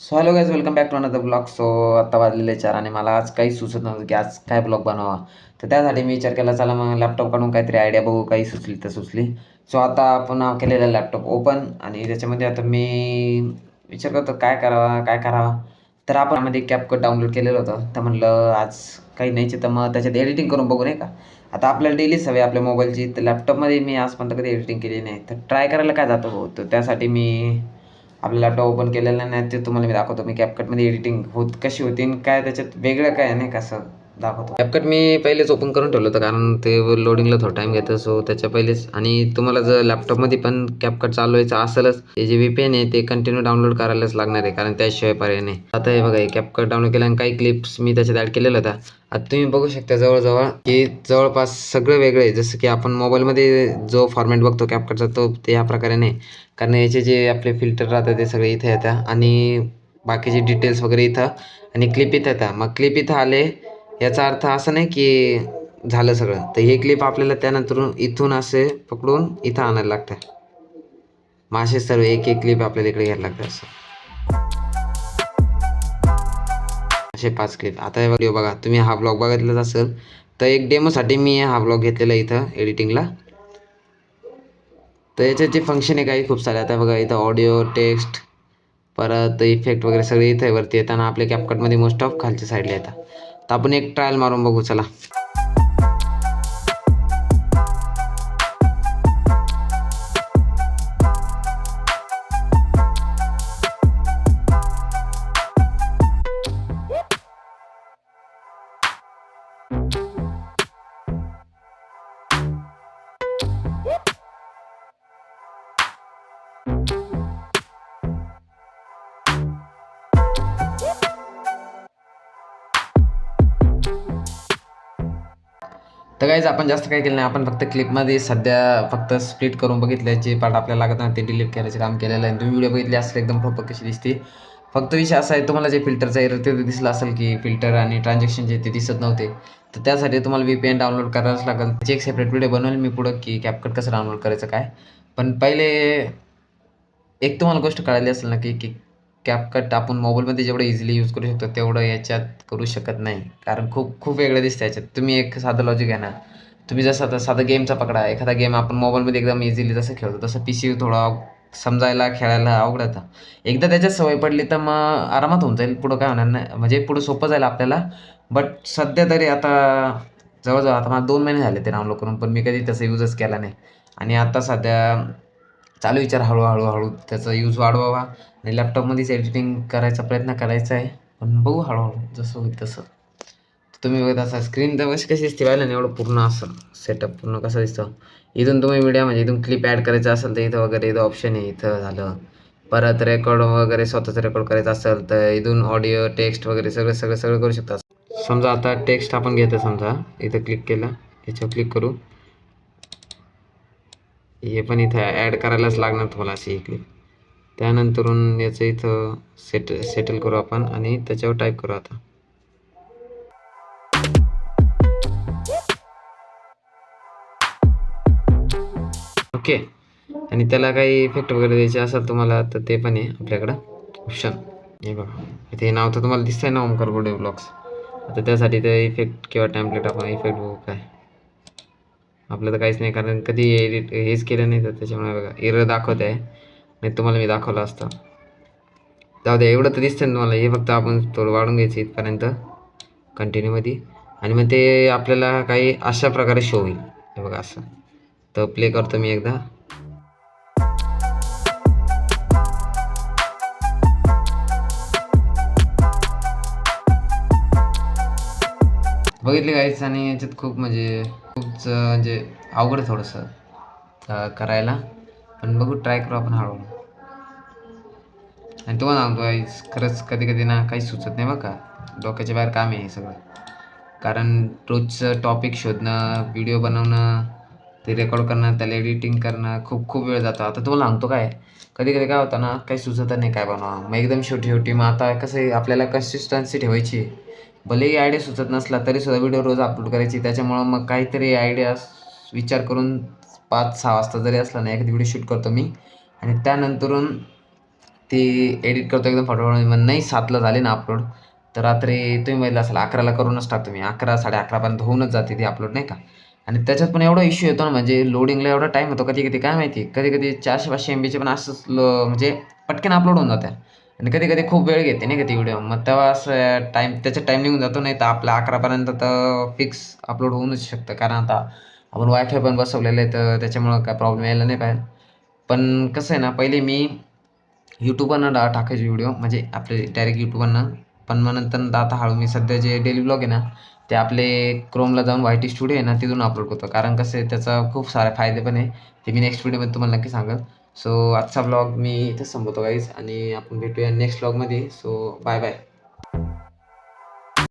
So hello guys, welcome back to another blog. So आता वाजलेले 4 आणि मला आज काही सुचत नव्हतं की आज काय ब्लॉग बनवावा. तर त्यासाठी मी विचार केला, चला मग लॅपटॉप काढून काहीतरी आयडिया बघू, काही सुचली तर सुचली. सो आता आपण केलेला लॅपटॉप ओपन आणि त्याच्यामध्ये आता मी विचार करतो काय करावा काय करावा. तर आपण मध्ये कॅपकट डाउनलोड केलेलं होतं. तर म्हणलं आज काही नाहीच तर मग त्याच्यात एडिटिंग करून बघू नाही का. आता आपल्याला डेली सवय आपल्या मोबाईलची, तर लॅपटॉपमध्ये मी आजपर्यंत कधी एडिटिंग केली नाही. तर ट्राय करायला काय जातं हो. तर त्यासाठी मी आपला लॅपटॉप ओपन केलेला नाही, ते तुम्हाला मी दाखवतो. मी कॅपकटमध्ये एडिटिंग कशी होती आणि काय त्याच्यात वेगळं काय नाही कसं दाखवतो. कॅपकट मी पहिलेच ओपन करून ठेवलं होतं कारण ते लोडिंगला थोडा टाईम घेतं. सो त्याच्या पहिलेच, आणि तुम्हाला जर लॅपटॉपमध्ये पण कॅपकट चालवायचं असेलच, ते जे VPN आहे ते कंटिन्यू डाउनलोड करायलाच लागणार आहे कारण त्याशिवाय पर्याय नाही. आता हे बघा, हे कॅपकट डाउनलोड केलं आणि काही क्लिप्स मी त्याच्यात ॲड केलेलं होता. आता तुम्ही बघू शकता जवळजवळ की जवळपास सगळं वेगळं आहे. जसं की आपण मोबाईलमध्ये जो फॉर्मॅट बघतो कॅपकटचा, तो ते ह्या प्रकारे नाही. कारण याचे जे आपले फिल्टर राहतात ते सगळे इथे येतात आणि बाकीचे डिटेल्स वगैरे इथं, आणि क्लिप इथं येतात. मग क्लिप इथं आले याचा अर्थ असं नाही की झालं सगळं. तर हे क्लिप आपल्याला त्यानंतर इथून असे पकडून इथं आणायला लागतात. मग असे सर्व एक एक क्लिप आपल्याला इकडे घ्यायला लागतात. असे 5 क्लिप. आता हे व्हिडिओ बघा, तुम्ही हा ब्लॉग बघितलाच असेल. तर एक डेमोसाठी मी हा ब्लॉग घेतलेला इथं एडिटिंगला. तर याच्यात जे फंक्शन आहे काही खूप सारे. आता बघा इथं ऑडिओ, टेक्स्ट, परत इफेक्ट वगैरे सगळे इथे वरती येताना आपल्या कॅपकटमध्ये मोस्ट ऑफ खालच्या साईडला येतात. तर आपण एक ट्रायल मारून बघू चला. तर गाईज आपण जास्त काही केलं नाही. आपण फक्त क्लिपमध्ये सध्या फक्त स्प्लिट करून बघितलं. जे पार्ट आपल्याला लागत नाही ते डिलीट करायचं काम केलेलं आहे. तुम्ही व्हिडिओ बघितली असेल एकदम प्रॉपर कशी दिसते. फक्त विषय असा आहे, तुम्हाला जे फिल्टरचा एरर ते दिसलं असेल की फिल्टर आणि ट्रान्झॅक्शन जे ते दिसत नव्हते. तर त्यासाठी तुम्हाला VPN डाउनलोड करावंच लागेल. त्याची एक सेपरेट व्हिडिओ बनवेल मी पुढं की कॅपकट कसं डाउनलोड करायचं काय. पण पहिले एक तुम्हाला गोष्ट कळाली असेल ना की कॅपकट आपण मोबाईलमध्ये जेवढं इझिली यूज करू शकतो तेवढं याच्यात करू शकत नाही. कारण खूप खूप वेगळं दिसतं याच्यात. तुम्ही एक साधं लॉजिक आहे ना, तुम्ही जसं आता साधा गेमचा पकडा. एखादा गेम आपण मोबाईलमध्ये एकदम इझिली जसं खेळतो तसं PC थोडा समजायला, खेळायला अवघड होतं. एकदा त्याच्यात सवय पडली तर मग आरामात होऊन जाईल. पुढं काय होणार नाही, म्हणजे पुढं सोपं जाईल आपल्याला. बट सध्या तरी आता जवळजवळ आता मला 2 महिने झाले ते डाउनलोड करून, पण मी कधी त्याचा यूजच केला नाही. आणि आता सध्या चालू विचार हळू त्याचा यूज वाढवावा आणि लॅपटॉपमध्येच एडिटिंग करायचा प्रयत्न करायचा आहे. पण बघू हळूहळू जसं होईल तसं. तुम्ही बघत असा स्क्रीन तर कशी दिसते पाहिलं ना, एवढं पूर्ण असं सेटअप पूर्ण कसं दिसतं. इथून तुम्ही मीडिया म्हणजे इथून क्लिप ॲड करायचं असेल तर इथं वगैरे इथं ऑप्शन आहे, इथं झालं. परत रेकॉर्ड वगैरे स्वतःचं रेकॉर्ड करायचं असेल तर इथून ऑडिओ, टेक्स्ट वगैरे सगळं सगळं सगळं करू शकता. समजा आता टेक्स्ट आपण घेतो, समजा इथं क्लिक केलं, याच्यावर क्लिक करू. हे पण इथं ॲड करायलाच लागणार तुम्हाला अशी ही क्लिप. त्यानंतरून याचं इथं सेटल करू आपण आणि त्याच्यावर टाईप करू आता. ओके. आणि त्याला काही इफेक्ट वगैरे द्यायचे असेल तुम्हाला तर ते पण आहे आपल्याकडं ऑप्शन. हे बघा इथे नाव तर तुम्हाला दिसतंय ना, ओमकार बोडे ब्लॉग्स. आता त्यासाठी ते इफेक्ट किंवा टॅम्पलेट आपण इफेक्ट बघू काय. आपलं तर काहीच नाही कारण कधी एडिट हेच केलं नाही, तर त्याच्यामुळे बघा एरर दाखवत आहे. नाही तुम्हाला मी दाखवलं असतं. जाऊ द्या, एवढं तर दिसतं ना तुम्हाला. हे फक्त आपण थोडं वाढून घ्यायचं इथपर्यंत कंटिन्यूमध्ये, आणि मग ते आपल्याला काही अशा प्रकारे शो होईल. हे बघा असं. तर प्ले करतो मी एकदा. बघितले काहीच, आणि याच्यात खूप म्हणजे म्हणजे अवघड आहे थोडंसं करायला. पण बघू, ट्राय करू आपण हळूहळू. आणि तुम्हाला सांगतो गाईज, खरंच कधी कधी ना काही सुचत नाही बघा. डोक्याच्या बाहेर काम आहे हे सगळं. कारण रोजचं टॉपिक शोधणं, व्हिडिओ बनवणं, ते रेकॉर्ड करणं, त्याला एडिटिंग करणं खूप खूप वेळ जातो. आता तुम्हाला सांगतो काय, कधी कधी काय होतं ना, काही सुचत नाही काय बनवा. मग एकदम शेवटी शेवटी मग आता कसं आहे, आपल्याला कन्सिस्टन्सी ठेवायची. भलेही आयडिया सुचत नसला तरीसुद्धा व्हिडिओ रोज अपलोड करायची. त्याच्यामुळं मग काहीतरी आयडिया विचार करून 5-6 वाजता जरी असला ना, एखादी व्हिडिओ शूट करतो मी. आणि त्यानंतरून ते एडिट करतो एकदम फटाफट. मग नाही 7ला झाले ना अपलोड, तर रात्री तुम्ही बघितलं असेल 11ला करूनच टाकतो मी. 11 11:30पर्यंत होऊनच जाते ती अपलोड नाही का. आणि त्याच्यात पण एवढा इश्यू येतो ना, म्हणजे लोडिंगला एवढा टाईम होतो कधी-कधी काय माहिती. कधी-कधी 400-500 एमबीचे पण असंच म्हणजे पटकन अपलोड होऊन जाते. आणि कधी-कधी खूप वेळ घेते नाही का ती व्हिडिओ. मग तेव्हा असं त्याचा टाईम निघून जातो. नाही तर आपल्या 11पर्यंत तर फिक्स अपलोड होऊनच शकतं. कारण आता आपण वायफाय पण बसवलेलं आहे, तर त्याच्यामुळं काय प्रॉब्लेम यायला नाही पाहिजे. पण कसं आहे ना, पहिले मी यूट्यूबवरनं टाकायचे व्हिडिओ, म्हणजे आपले डायरेक्ट यूट्यूबवरनं. पण मग नंतर आता हळू मी सध्या जे डेली ब्लॉग आहे ना, ते आपले क्रोमला जाऊन वाय-टी स्टुडिओ आहे ना, तिथून अपलोड करतो. कारण कसं आहे, त्याचा खूप सारे फायदे पण आहे. ते मी नेक्स्ट व्हिडिओमध्ये तुम्हाला नक्की सांगेल. सो आजचा ब्लॉग मी इथेच संपवतो गाईज, आणि आपण भेटूया नेक्स्ट ब्लॉगमध्ये. So bye bye.